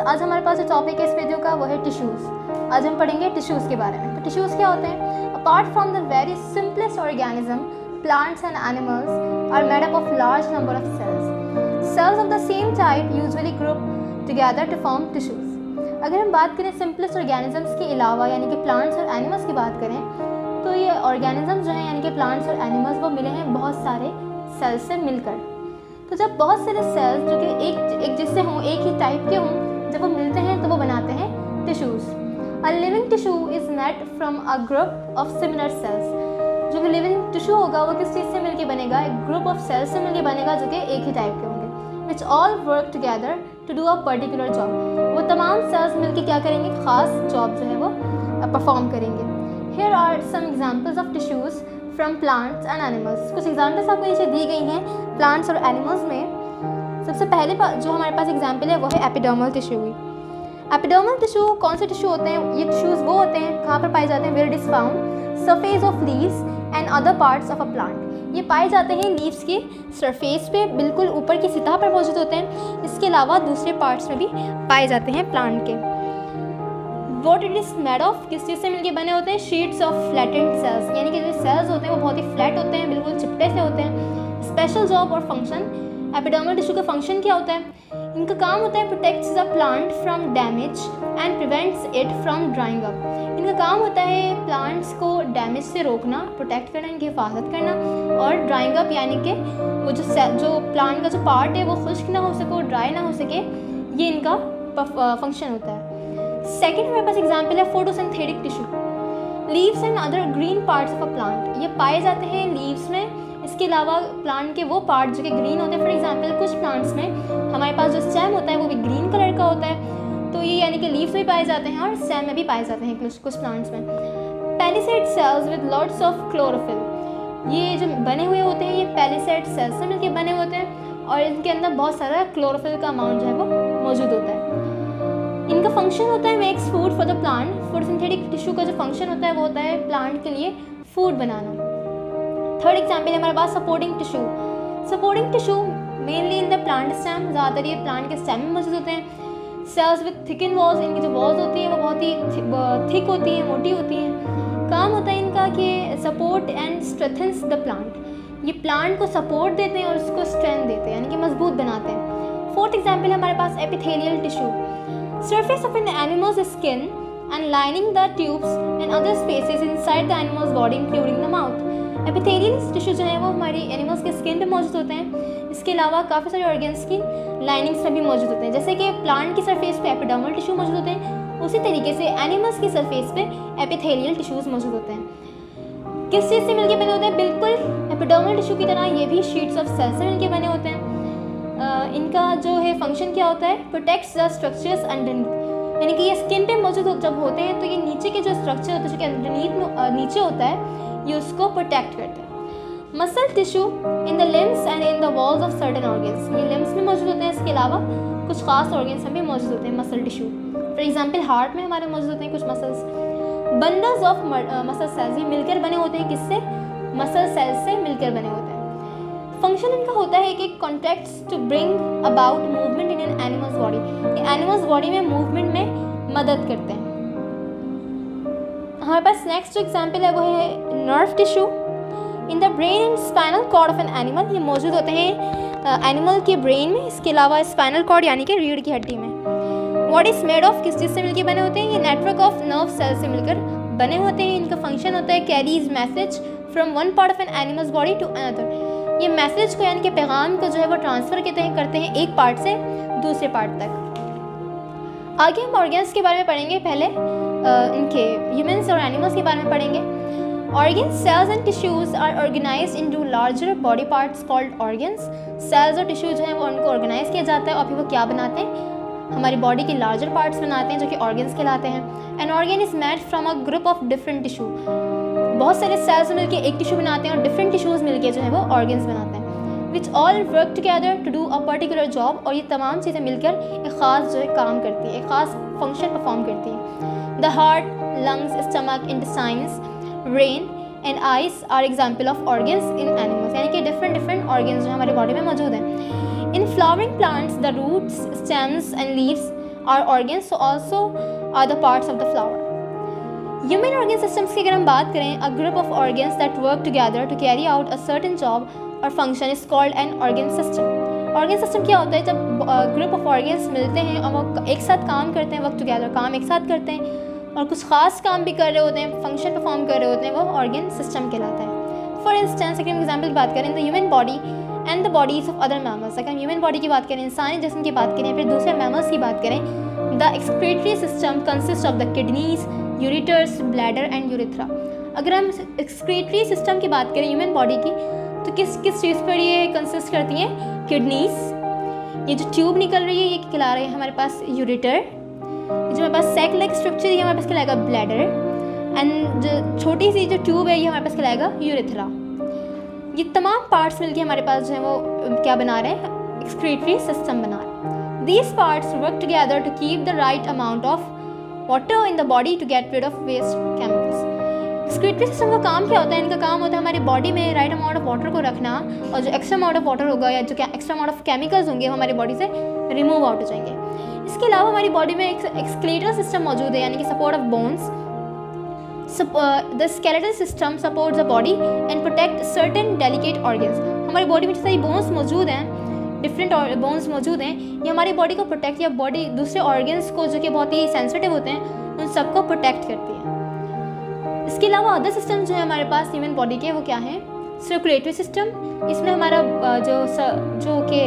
आज हमारे पास जो टॉपिक है इस वीडियो का वो है टिश्यूज़। आज हम पढ़ेंगे टिश्यूज़ के बारे में। तो टिश्यूज़ क्या होते हैं? Apart from the very simplest organism, plants and animals are made up of large number of cells. Cells of the same type usually group together to form tissues. अगर हम बात करें सिंपलेस्ट ऑर्गेनिजम्स के अलावा यानी कि प्लांट्स और animals की बात करें तो ये ऑर्गेनिजम्स जो हैं यानी कि प्लांट्स और एनिमल्स वो मिले हैं बहुत सारे सेल्स से मिलकर। तो जब बहुत सारे सेल्स जो कि एक जैसे हों, एक ही टाइप के हों, जब वो मिलते हैं तो वो बनाते हैं tissues. A living tissue is made from a group of similar sales. जो कि लिविंग टिश्यू होगा वो किस चीज़ से मिलकर बनेगा? एक ग्रुप ऑफ सेल्स से मिलकर बनेगा जो कि एक ही टाइप के होंगे। Which all work together to do a particular job. वो तमाम सेल्स मिलकर क्या करेंगे? खास जॉब जो है वो परफॉर्म करेंगे। Here are some examples of tissues from plants and animals। कुछ एग्जाम्पल्स आपको नीचे दी गई हैं प्लांट्स और एनिमल्स में। सबसे पहले जो हमारे पास एग्जाम्पल है वो है एपिडर्मल टिश्यू। एपिडर्मल टिश्यू कौन से टिश्यू होते हैं? ये टिश्यूज़ वो होते हैं कहाँ पर पाए जाते हैं? Where it is found surface of leaves and other parts of a plant. ये पाए जाते हैं लीव्स के सरफेस पे, बिल्कुल ऊपर की सतह पर मौजूद होते हैं। इसके अलावा दूसरे पार्ट्स में भी पाए जाते हैं प्लांट के। What it is made of, किस चीज़ से मिलके बने होते हैं? शीट्स ऑफ फ्लैटेंड सेल्स, यानी कि जो सेल्स होते हैं वो बहुत ही फ्लैट होते हैं, बिल्कुल चिपटे से होते हैं। स्पेशल जॉब और फंक्शन, एपिडर्मल टिश्यू का फंक्शन क्या होता है? इनका काम होता है protects the plant from damage and prevents it from drawing up. इनका काम होता है प्लांट्स को डैमेज से रोकना, प्रोटेक्ट करना, इनकी हिफाजत करना, और ड्राइंग अप यानी कि वो जो प्लांट का जो पार्ट है वो खुश्क ना हो सके, ड्राई ना हो सके, ये इनका फंक्शन होता है। सेकेंड हमारे पास एग्जाम्पल है photosynthetic tissue. Leaves and other green parts of a plant, ये पाए जाते हैं लीव्स में। इसके अलावा प्लांट के वो पार्ट जो कि ग्रीन होते हैं, फॉर एग्जाम्पल कुछ प्लांट्स में हमारे पास जो स्टेम होता है वो भी ग्रीन कलर का होता है। तो ये यानी कि लीव्स में पाए जाते हैं और स्टेम में भी पाए जाते हैं कुछ प्लांट्स में। Palisade cells with lots of chlorophyll, ये जो बने हुए होते हैं ये पैलिसेड सेल्स से मिलकर बने होते हैं और इनके अंदर बहुत सारा क्लोरोफिल का अमाउंट जो है वो मौजूद होता है। इनका फंक्शन होता है makes food for the plant. Photosynthetic tissue का जो फंक्शन होता है वो होता है प्लांट के लिए फूड बनाना। थर्ड एग्जाम्पल है हमारे पास supporting tissue. Supporting tissue mainly in the plant stem, ज़्यादातर ये प्लांट के स्टेम में मौजूद होते हैं। सेल्स विद थिकन वॉल्स, इनकी जो वॉल्स होती हैं वो बहुत ही थिक होती हैं, मोटी होती हैं। काम होता है इनका कि support and strengthens the plant. ये प्लांट को सपोर्ट देते हैं और उसको स्ट्रेंथ देते हैं यानी कि मजबूत बनाते हैं। फोर्थ एग्जाम्पल है हमारे पास epithelial tissue. Surface of an animal's skin and lining the tubes and other spaces inside the animal's body including the mouth। Epithelial tissue जो है वो हमारी एनिमल्स के स्किन पे मौजूद होते हैं। इसके अलावा काफ़ी सारे ऑर्गन्स की लाइनिंग्स में भी मौजूद होते हैं। जैसे कि प्लांट की सरफेस पे एपिडर्मल टिश्यू मौजूद होते हैं, उसी तरीके से एनिमल्स की सरफेस पे एपिथेलियल टिश्यूज़ मौजूद होते हैं। किस चीज़ से मिलकर बने होते हैं? बिल्कुल एपिडर्मल टिश्यू की तरह ये भी शीट्स ऑफ सेल्स से मिलकर बने होते हैं। इनका जो है फंक्शन क्या होता है? प्रोटेक्ट्स द स्ट्रक्चर्स अंडरनीथ, यानी कि ये स्किन पे मौजूद जब होते हैं तो ये नीचे के जो स्ट्रक्चर होता है जो कि अंडरनीथ नीचे होता है ये उसको प्रोटेक्ट करते हैं। Muscle tissue in the limbs and in the walls of certain organs, ये लिम्स में मौजूद होते हैं। इसके अलावा कुछ खास ऑर्गन्स में भी मौजूद होते हैं muscle tissue. For example heart में हमारे मौजूद होते हैं कुछ muscles. Bundles of muscle cells, ये मिलकर बने होते हैं, किससे? मसल सेल्स से मिलकर बने होते हैं। फंक्शन इनका होता है कि contracts to bring about movement in an animals body, ये एनिमल्स बॉडी में मूवमेंट में मदद करते हैं। हमारे पास नेक्स्ट जो एग्जाम्पल है वो है nerve tissue. In the brain and spinal cord of an animal, ये मौजूद होते हैं एनिमल के ब्रेन में, इसके अलावा स्पाइनल कॉर्ड यानी कि रीढ़ की हड्डी में। व्हाट इज मेड ऑफ, किस चीज़ से मिलकर बने होते हैं? ये नेटवर्क ऑफ नर्व सेल्स से मिलकर बने होते हैं। इनका फंक्शन होता है carries message from one part of an animals body to another. ये मैसेज को यानी कि पैगाम को जो है वो ट्रांसफ़र करते हैं एक पार्ट से दूसरे पार्ट तक। आगे हम ऑर्गन्स के बारे में पढ़ेंगे। पहले इनके ह्यूमन्स और एनिमल्स के बारे में पढ़ेंगे। Organs, cells and tissues are organised into larger body parts called organs. Cells और टिश्यू जो है वो उनको ऑर्गेनाइज किया जाता है और फिर वो क्या बनाते हैं? हमारी बॉडी के लार्जर पार्ट्स बनाते हैं जो कि ऑर्गन्स कहलाते हैं। An organ is made from a group of different tissue, बहुत सारे सेल्स मिलकर एक टिश्यू बनाते हैं और डिफरेंट टिश्यूज़ मिलकर जो है वो ऑर्गन्स बनाते हैं। Which all work together to do a particular job, और ये तमाम चीज़ें मिलकर एक ख़ास जो है काम करती है, एक ख़ास फंक्शन परफॉर्म करती है। The heart, lungs, stomach, intestines, brain and eyes are example of organs in animals, यानी कि डिफरेंट ऑर्गन्स जो हमारी बॉडी में मौजूद हैं। In flowering plants the roots, stems and leaves our organs also are the parts of the flower. Human organ systems की अगर हम बात करें, a group of organs that work together to carry out a certain job or function is called an organ system. Organ system क्या होता है? जब group of organs मिलते हैं और वो एक साथ काम करते हैं, work together, काम एक साथ करते हैं और कुछ खास काम भी कर रहे होते हैं, फंक्शन परफॉर्म कर रहे होते हैं, वो ऑर्गन सिस्टम कहलाता है. फॉर इंस्टेंस अगर हम एग्जाम्पल की बात करें, the human body and the bodies of other mammals. अगर हम ह्यूमन बॉडी की बात करें, इंसानी जिस्म की बात करें, फिर दूसरे मैमल्स की बात करें, the excretory system consist of the kidneys, ureters, bladder and urethra. अगर हम एक्सक्रीटरी सिस्टम की बात करें ह्यूमन बॉडी की, तो किस किस चीज़ पर ये कंसिस्ट करती हैं? किडनीज, ये जो ट्यूब निकल रही है ये कहला रही है हमारे पास यूरिटर, जो हमारे पास सैक लाइक स्ट्रक्चर ये हमारे पास कहलाएगा ब्लैडर, एंड जो छोटी सी जो ट्यूब है ये हमारे पास कहलाएगा यूरिथ्रा. ये तमाम पार्ट्स मिलके हमारे पास जो है वो क्या बना रहे हैं? एक्सक्रीटरी सिस्टम बना रहे हैं. These parts work together to keep the right amount of water in the body to get rid of waste chemicals. Excretory system का काम क्या होता है? इनका काम होता है हमारी बॉडी में राइट अमाउंट ऑफ वाटर को रखना, और जो एक्स्ट्रा अमाउंट ऑफ वाटर होगा या जो एक्स्ट्रा अमाउंट ऑफ केमिकल्स होंगे वो हमारी बॉडी से रिमूव आउट हो जाएंगे. इसके अलावा हमारी बॉडी में एक एक्सक्रीटल सिस्टम मौजूद है, यानी कि support of bones. The skeletal system supports the body and protect certain delicate organs. हमारी बॉडी में जैसे बोन्स मौजूद हैं, डिफरेंट बोन्स मौजूद हैं, ये हमारी बॉडी को प्रोटेक्ट या बॉडी दूसरे ऑर्गन्स को जो कि बहुत ही सेंसिटिव होते हैं उन सबको प्रोटेक्ट करती है. इसके अलावा अदर सिस्टम जो है हमारे पास ह्यूमन बॉडी के, वो क्या है? Circulatory system. इसमें हमारा जो कि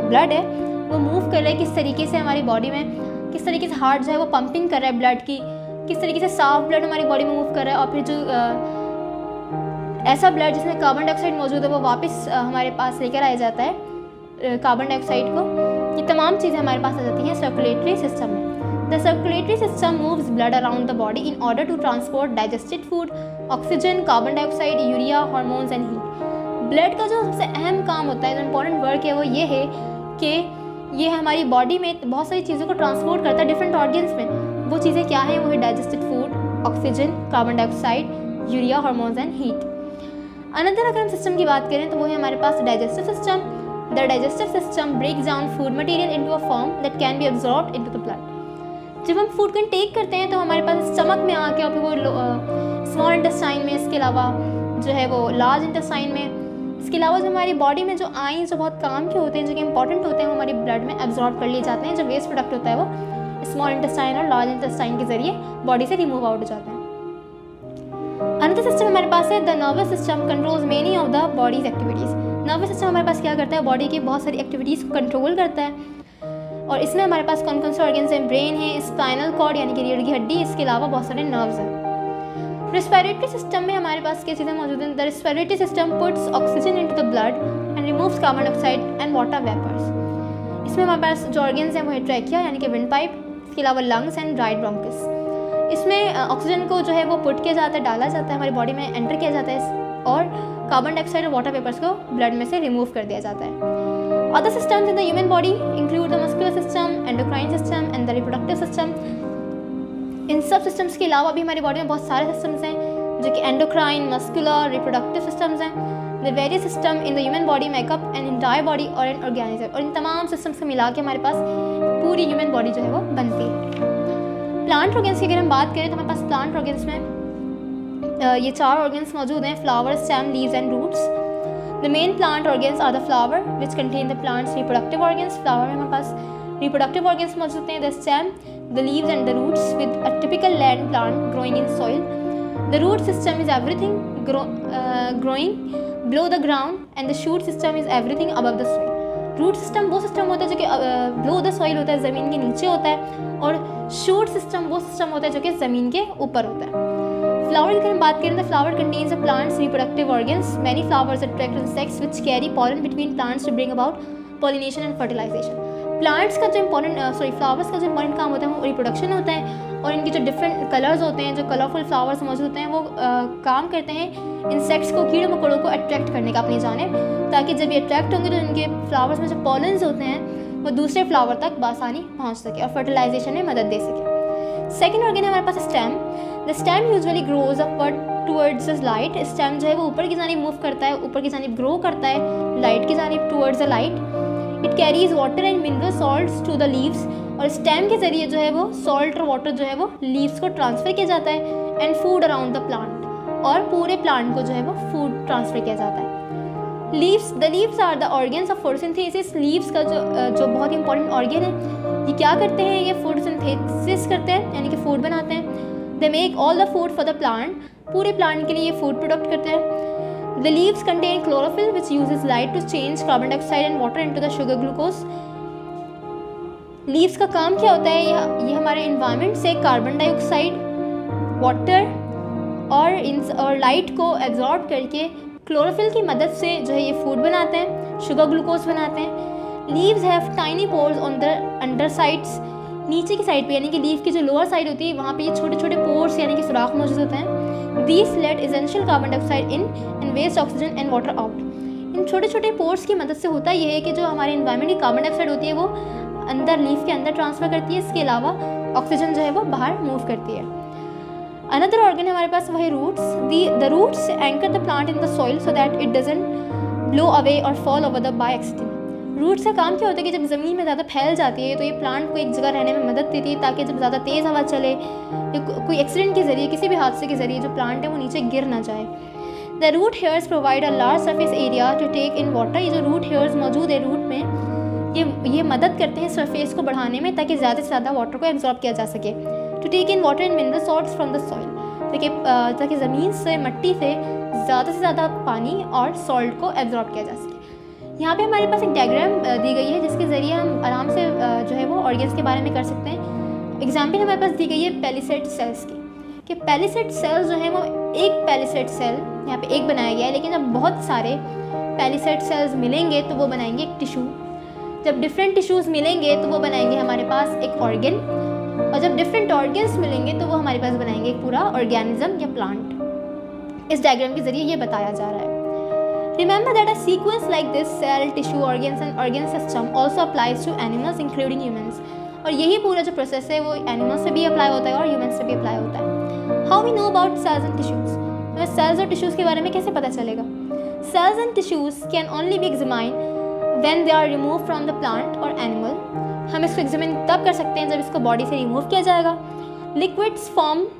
ब्लड है वो मूव कर रहा है किस तरीके से हमारी बॉडी में, किस तरीके से हार्ट जो है वो पंपिंग कर रहा है ब्लड की, किस तरीके से साफ ब्लड हमारी बॉडी में मूव कर रहा है, और फिर जो ऐसा ब्लड जिसमें कार्बन डाइऑक्साइड मौजूद है वो वापस हमारे पास लेकर आया जाता है कार्बन डाइऑक्साइड को. ये तमाम चीज़ें हमारे पास आ जाती हैं सर्कुलेटरी सिस्टम में. The circulatory system moves blood around the body in order to transport digested food, oxygen, carbon dioxide, urea, hormones and heat. Blood का जो सबसे अहम काम होता है, जो इंपॉर्टेंट वर्क है, वो ये है कि ये हमारी बॉडी में बहुत सारी चीज़ों को ट्रांसपोर्ट करता है डिफरेंट ऑर्गन्स में. वो चीज़ें क्या हैं? वो है digested food, oxygen, carbon dioxide, urea, hormones and heat. Another अगर हम सिस्टम की बात करें तो वो है हमारे पास digestive system. The digestive system breaks down food material into a form that can be absorbed into the blood. जब हम फूड को इनटेक करते हैं तो हमारे पास स्टमक में आके और फिर वो स्मॉल इंटेस्टाइन में, इसके अलावा जो है वो लार्ज इंटेस्टाइन में, इसके अलावा जो हमारी बॉडी में जो आयंस जो बहुत काम के होते हैं, जो कि इंपॉर्टेंट होते हैं, वो हमारी ब्लड में एब्जॉर्ब कर लिए जाते हैं. जो वेस्ट प्रोडक्ट होता है वो स्मॉल इंटेस्टाइन और लार्ज इंटेस्टाइन के जरिए बॉडी से रिमूव आउट हो जाते हैं. अनदर सिस्टम हमारे पास है the nervous system controls many of the bodies activities. Nervous system हमारे पास क्या करता है? बॉडी की बहुत सारी एक्टिविटीज़ को कंट्रोल करता है, और इसमें हमारे पास कौन कौन से ऑर्गन्स हैं? ब्रेन है, स्पाइनल कॉर्ड यानी कि रीढ़ की हड्डी, इसके अलावा बहुत सारे नर्व्स हैं. रेस्पिरेटरी सिस्टम में हमारे पास क्या चीज़ें मौजूद हैं? The respiratory system puts oxygen into the blood and removes carbon dioxide and water vapours. इसमें हमारे पास जो ऑर्गन्स हैं वो है ट्रैकिया यानी कि विंड पाइप, इसके अलावा लंग्स एंड राइट ब्रोंकस. इसमें ऑक्सीजन को जो है वो पुट किया जाता है, डाला जाता है, हमारी बॉडी में एंटर किया जाता है, और कार्बन डाइऑक्साइड और वाटर वेपर्स को ब्लड में से रिमूव कर दिया जाता है. Other systems in the human body include the muscular system, endocrine system and the reproductive system. इन सब सिस्टम्स के अलावा भी हमारी बॉडी में बहुत सारे सिस्टम्स हैं जो कि एंडोक्राइन, मस्कुलर, रिप्रोडक्टिव सिस्टम्स हैं. The various system in the human body makeup an entire body और एन ऑर्गेनिज्म. और इन तमाम सिस्टम्स को मिला के हमारे पास पूरी ह्यूमन बॉडी जो है वो बनती है. प्लांट ऑर्गन्स की अगर हम बात करें तो हमारे पास प्लांट ऑर्गन्स में ये 4 ऑर्गन्स मौजूद हैं: flower, stem, leaves and roots. The main plant organs are the flower, which contain the plant's reproductive organs. Flower में हमारे पास reproductive organs मौजूद हैं: the stem, the leaves and the roots, with a typical land plant growing in soil. The root system is everything growing below the ground, and the shoot system is everything above the soil. Root system वो system होता है जो कि below the soil होता है, ज़मीन के नीचे होता है, और shoot system वो सिस्टम होता है जो कि ज़मीन के ऊपर होता है. फ्लावर की अगर हम बात करें तो flower contains the plants reproductive organs. Many flowers attract insects which carry pollen between plants to bring about pollination and fertilisation. Plants का जो फ्लावर्स का जो इंपॉर्टेंट काम होता है वो रिप्रोडक्शन होता है, और इनके जो डिफरेंट कलर्स होते हैं, जो कलरफुल फ्लावर्स मौजूद होते हैं, वो काम करते हैं इंसेक्ट्स को, कीड़े मकोड़ों को अट्रैक्ट करने का अपनी जानिब, ताकि जब ये अट्रैक्ट होंगे तो इनके फ्लावर्स में जो पॉलन्स होते हैं वो दूसरे फ्लावर तक बआसानी पहुँच सके और फर्टिलाइजेशन में मदद दे सके. सेकेंड ऑर्गन है हमारे पास stem. The stem usually grows upward towards the light. Stem जो है वो ऊपर की जानिब मूव करता है, ऊपर की जानिब ग्रो करता है, लाइट की जानिब towards the light. It carries water and mineral salts to the leaves और स्टेम के ज़रिए जो है वो सॉल्ट और वाटर जो है वो लीव्स को ट्रांसफ़र किया जाता है and food around the plant, और पूरे प्लांट को जो है वो फूड ट्रांसफ़र किया जाता है। The leaves are the organs of photosynthesis. Leaves का जो बहुत इंपॉर्टेंट ऑर्गन है, ये क्या करते हैं, ये फोटोसिंथेसिस करते हैं यानी कि फूड बनाते हैं। They make all the food for the plant, पूरे प्लांट के लिए ये फूड प्रोडक्ट करते हैं। The leaves contain chlorophyll which uses light to change carbon dioxide and water into the sugar glucose. Leaves का काम क्या होता है, ये हमारे इन्वायरमेंट से कार्बन डाइऑक्साइड, वाटर और लाइट को एब्जॉर्ब करके क्लोरोफिल की मदद से जो है ये फूड बनाते हैं, शुगर ग्लूकोज बनाते हैं। Leaves have tiny pores on the under sides, नीचे की साइड पे यानी कि लीव की जो लोअर साइड होती है वहाँ पे ये छोटे छोटे पोर्स यानी कि सुराख मौजूद होते हैं। These let essential carbon dioxide in and waste oxygen and water out. इन छोटे छोटे पोर्स की मदद से होता ये है कि जो हमारे इन्वायरमेंट की कार्बन डाइऑक्साइड होती है वो अंदर लीव के अंदर ट्रांसफ़र करती है, इसके अलावा ऑक्सीजन जो है वो बाहर मूव करती है। अनदर ऑर्गन है हमारे पास, वही roots. The roots anchor the plant in the soil so that it doesn't blow away or fall over the by accident. Roots का काम क्या होता है कि जब ज़मीन में ज़्यादा फैल जाती है तो ये प्लांट को एक जगह रहने में मदद देती है, ताकि जब ज़्यादा तेज़ हवा चले या कोई एक्सीडेंट के ज़रिए, किसी भी हादसे के ज़रिए जो प्लांट है वो नीचे गिर ना जाए। The root hairs provide a large surface area to take in water. ये जो रूट हेयर्स मौजूद है रूट में, ये मदद करते हैं सरफेस को बढ़ाने में ताकि ज़्यादा से ज़्यादा वाटर को एब्जॉर्ब किया जा सके। To take in water and mineral salts from the soil, ताकि ज़मीन से, मिट्टी से ज़्यादा पानी और सॉल्ट को एब्जॉर्ब किया जा सके। यहाँ पे हमारे पास एक डायग्राम दी गई है जिसके ज़रिए हम आराम से जो है वो ऑर्गन्स के बारे में कर सकते हैं। एग्जाम्पल हमारे पास दी गई है पेलिसेड सेल्स की, कि पेलिसेड सेल्स जो है वो एक पेलिसेड सेल यहाँ पे एक बनाया गया है, लेकिन जब बहुत सारे पेलिसेड सेल्स मिलेंगे तो वो बनाएंगे एक टिश्यू। जब डिफरेंट टिश्यूज़ मिलेंगे तो वो बनाएंगे हमारे पास एक ऑर्गन, और जब डिफरेंट ऑर्गन्स मिलेंगे तो वो हमारे पास बनाएंगे एक पूरा ऑर्गेनिज्म या प्लांट। इस डायग्राम के जरिए ये बताया जा रहा है। Remember that a sequence like this, cell, tissue, organs and organ system also applies to animals including humans। और यही पूरा जो प्रोसेस है वो एनिमल्स से भी अप्लाई होता है और ह्यूमन्स से भी अप्लाई होता है। How we know about cells and tissues? हमें सेल्स और टिश्यूज़ के बारे में कैसे पता चलेगा? Cells and tissues can only be examined when they are removed from the plant or animal। हम इसको एग्जामिन तब कर सकते हैं जब इसको बॉडी से रिमूव किया जाएगा। Liquids formed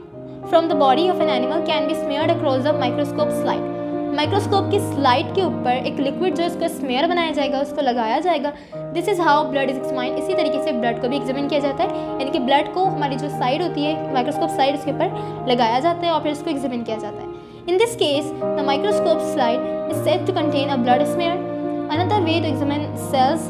from the body of an animal can be smeared across the microscope slide। Microscope की स्लाइड के ऊपर एक लिक्विड जो इसको स्मेयर बनाया जाएगा, उसको लगाया जाएगा। This is how blood is examined. इसी तरीके से ब्लड को भी एग्जामिन किया जाता है, यानी कि ब्लड को हमारी जो साइड होती है माइक्रोस्कोप स्लाइड, उसके ऊपर लगाया जाता है और फिर इसको एग्जामिन किया जाता है। In this case the microscope slide is said to contain a blood smear. Another way to examine cells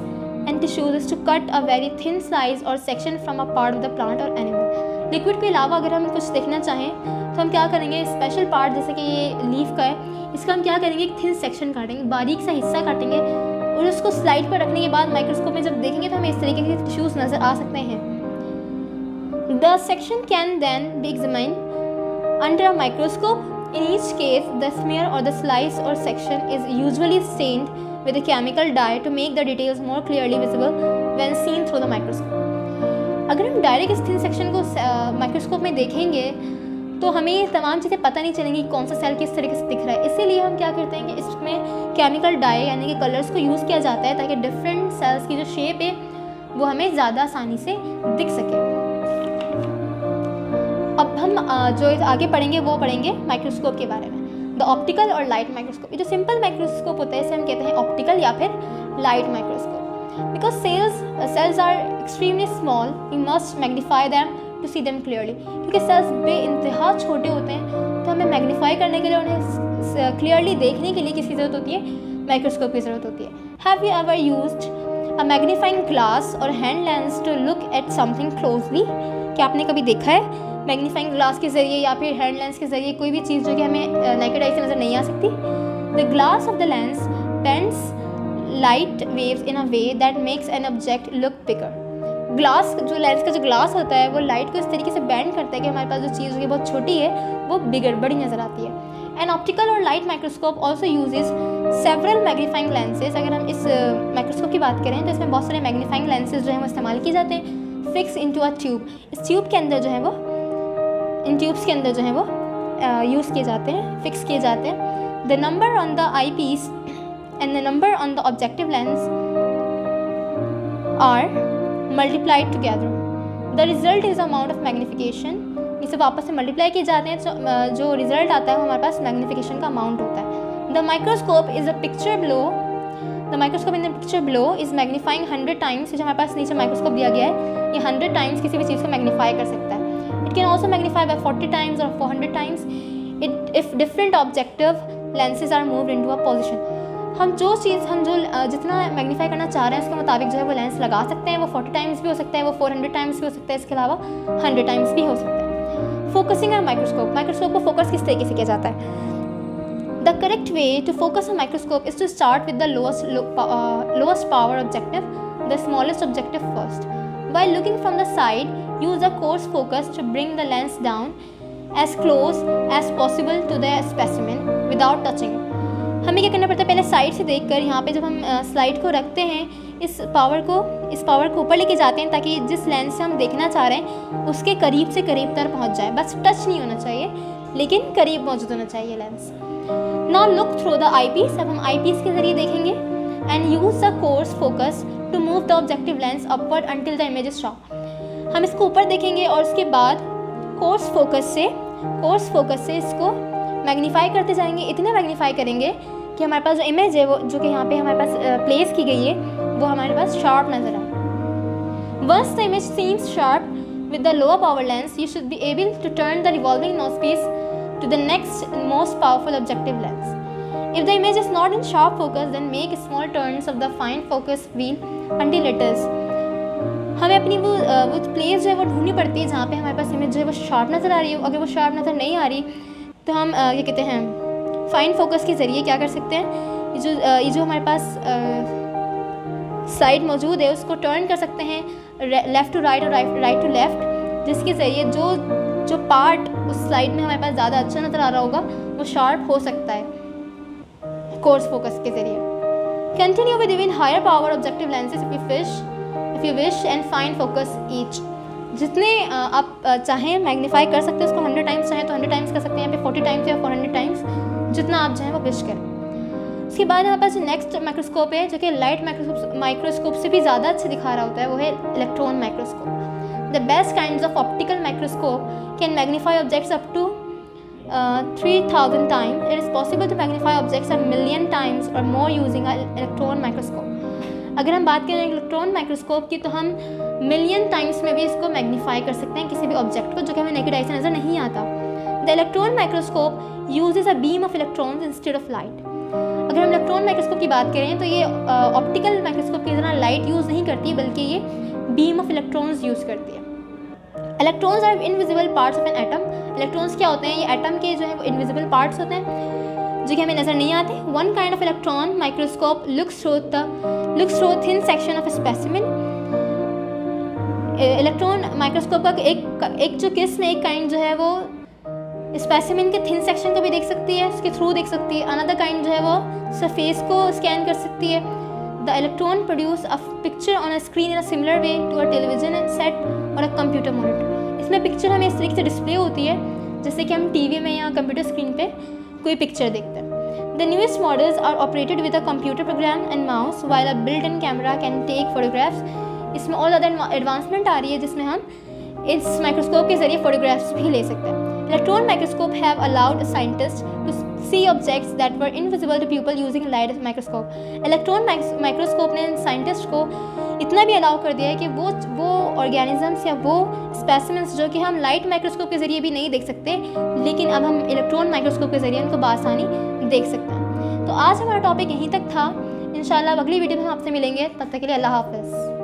and tissues is to cut a very thin slice और section from a part of the plant or animal. Liquid के अलावा अगर हम कुछ देखना चाहें तो हम क्या करेंगे, स्पेशल पार्ट जैसे कि ये लीफ का है, इसका हम क्या करेंगे, एक थिन सेक्शन काटेंगे, बारीक सा हिस्सा काटेंगे और उसको स्लाइड पर रखने के बाद माइक्रोस्कोप में जब देखेंगे तो हमें इस तरीके के टिश्यूज नज़र आ सकते हैं। The section can then be examined under a microscope. In each case the smear और द स्लाइस और section is usually stained with a chemical dye to make the details more clearly visible when seen through the microscope. अगर हम direct इस thin section को microscope में देखेंगे तो हमें तमाम चीज़ें पता नहीं चलेंगी कौन सा सेल किस तरीके से दिख रहा है। इसीलिए हम क्या करते हैं कि इसमें केमिकल डाई यानी कि कलर्स को यूज़ किया जाता है ताकि डिफरेंट सेल्स की जो शेप है वो हमें ज़्यादा आसानी से दिख सके। अब हम जो आगे पढ़ेंगे वो पढ़ेंगे माइक्रोस्कोप के बारे में, the optical or light microscope. ये जो सिंपल माइक्रोस्कोप होता है इसे हम कहते हैं ऑप्टिकल या फिर light microscope. Because cells are extremely small, you must magnify them to see them clearly. क्योंकि सेल्स बेइंतहा छोटे होते हैं तो हमें मैग्नीफाई करने के लिए, उन्हें क्लियरली देखने के लिए किसकी ज़रूरत होती है, माइक्रोस्कोप की ज़रूरत होती है। Have you ever used a magnifying glass or hand lens to look at something closely? क्या आपने कभी देखा है मैग्नीफाइंग ग्लास के ज़रिए या फिर हैंड लेंस के ज़रिए कोई भी चीज़ जो कि हमें नेकेड आई से नज़र नहीं आ सकती? The glass of the lens bends light waves in a way that makes an object look bigger. Glass जो लेंस का जो ग्लास होता है वो लाइट को इस तरीके से बेंड करता है कि हमारे पास जो चीज़ होगी बहुत छोटी है वो बड़ी नज़र आती है। An optical or light microscope also uses several magnifying lenses. अगर हम इस माइक्रोस्कोप की बात करें तो इसमें बहुत सारे मैग्नीफाइंग लेंसेज जो है वो इस्तेमाल किए जाते हैं। फिक्स इनटू अ ट्यूब, इस ट्यूब के अंदर जो है वो, इन ट्यूब्स के अंदर जो है वो यूज़ किए जाते हैं, फिक्स किए जाते हैं। The number on the eye piece and the number on the objective lens are multiplied together। The result is amount of magnification, इसे वापस से मल्टीप्लाई किए जाते हैं, जो रिजल्ट आता है वो हमारे पास मैग्नीफिकेशन का अमाउंट होता है। The microscope is a picture below, the microscope in the picture below is magnifying 100 times, जो हमारे पास नीचे माइक्रोस्कोप दिया गया है ये 100 टाइम्स किसी भी चीज़ को मैग्नीफाई कर सकता है। It can also magnify by 40 times or 400 times if different objective lenses are moved into a position. हम जो जितना मैग्नीफाई करना चाह रहे हैं उसके मुताबिक जो है वो लेंस लगा सकते हैं। वो 40 टाइम्स भी हो सकता है, वो 400 टाइम्स भी हो सकता है, इसके अलावा 100 टाइम्स भी हो सकता है। फोकसिंग ऑन माइक्रोस्कोप, माइक्रोस्कोप को फोकस किस तरीके से किया जाता है? The correct way to focus on microscope is to start with the lowest power objective, the smallest objective first. While looking from the side, use a coarse focus to bring the lens down as close as possible to the specimen without touching. हमें क्या करना पड़ता है? पहले side से देखकर यहाँ पे जब हम स्लाइड को रखते हैं, इस पावर को ऊपर लेके जाते हैं ताकि जिस लेंस से हम देखना चाह रहे हैं उसके करीब से करीब तक पहुँच जाए। बस टच नहीं होना चाहिए लेकिन करीब मौजूद होना चाहिए lens. Now look through the eye piece, अब हम आई पीस के ज़रिए देखेंगे। And use the coarse focus to move the objective lens upward until the image is sharp. हम इसको ऊपर देखेंगे और उसके बाद कोर्स फोकस से इसको मैग्नीफाई करते जाएंगे। इतना मैग्नीफाई करेंगे कि हमारे पास जो इमेज है वो जो कि यहाँ पे हमारे पास प्लेस की गई है वो हमारे पास शार्प नज़र आए। Once the image seems sharp with the lower power lens, you should be able to turn the revolving nosepiece to the next most powerful objective lens. If the image is not in sharp focus, then make small turns of the fine focus wheel until it is. हमें अपनी वो place जो है वो ढूंढनी पड़ती है जहाँ पे हमारे पास इमेज जो है वो शार्प नज़र आ रही हो। अगर वो शार्प नज़र नहीं आ रही तो हम क्या कहते हैं, फाइन फोकस के ज़रिए क्या कर सकते हैं, ये जो हमारे पास स्लाइड मौजूद है उसको टर्न कर सकते हैं लेफ़्ट टू राइट और राइट टू लेफ़्ट, जिसके ज़रिए जो पार्ट उस स्लाइड में हमारे पास ज़्यादा अच्छा नज़र आ रहा होगा वो शार्प हो सकता है कोर्स फोकस के जरिए। Continue with even higher power objective lenses if you wish and fine focus each. जितने आप चाहें मैग्नीफाई कर सकते हैं उसको 100 टाइम्स चाहें तो 100 टाइम्स कर सकते हैं, यहाँ पे 40 टाइम्स या 400 टाइम्स, जितना आप चाहें वो विश करें। उसके बाद हमारे पास नेक्स्ट माइक्रोस्कोप है जो कि लाइट माइक्रोस्कोप से भी ज़्यादा अच्छे दिखा रहा होता है, वो है electron microscope. The best kinds of optical microscope can magnify objects up to 3000 times. It is possible to magnify objects a million times or more using an electron microscope. अगर हम बात करें इलेक्ट्रॉन माइक्रोस्कोप की तो हम million times में भी इसको मैग्नीफाई कर सकते हैं किसी भी ऑब्जेक्ट को जो कि हमें नेकेड आई से नज़र नहीं आता। The electron microscope uses a beam of electrons instead of light. अगर हम इलेक्ट्रॉन माइक्रोस्कोप की बात करें तो ये ऑप्टिकल माइक्रोस्कोप की तरह लाइट यूज़ नहीं करती बल्कि ये बीम ऑफ इलेक्ट्रॉन्स यूज़ करती है। Electrons are invisible parts of an atom. Electrons क्या होते हैं? ये एटम के जो है वो इनविजिबल पार्ट्स होते हैं जो कि हमें नज़र नहीं आते। One kind of electron microscope looks through thin section of specimen. Electron microscope का एक जो किस्म एक काइंड जो है वो स्पेसिमेन के थिन सेक्शन को भी देख सकती है, उसके थ्रू देख सकती है। अनदर काइंड जो है वो सरफेस को स्कैन कर सकती है। The electron produce a picture on a screen in a similar way to a television set or a computer monitor. इसमें पिक्चर हमें इस तरीके से डिस्प्ले होती है जैसे कि हम टीवी में या कंप्यूटर स्क्रीन पे कोई पिक्चर देखते हैं। The newest models are operated with a computer program and mouse while a built in camera can take photographs. इसमें और ज़्यादा एडवांसमेंट आ रही है जिसमें हम इस माइक्रोस्कोप के ज़रिए फोटोग्राफ्स भी ले सकते हैं। Electron microscope have allowed scientist to see objects that were invisible to people using light microscope. Electron microscope ने साइंटिस्ट को इतना भी अलाउ कर दिया है कि वो ऑर्गेनिजम्स या वो स्पेसिमेंस जो कि हम लाइट माइक्रोस्कोप के ज़रिए भी नहीं देख सकते लेकिन अब हम इलेक्ट्रॉन माइक्रोस्कोप के ज़रिए उनको बआसानी देख सकते हैं। तो आज हमारा टॉपिक यहीं तक था। इंशाल्लाह अगली वीडियो में हम आपसे मिलेंगे, तब तक के लिए अल्लाह हाफ़िज़।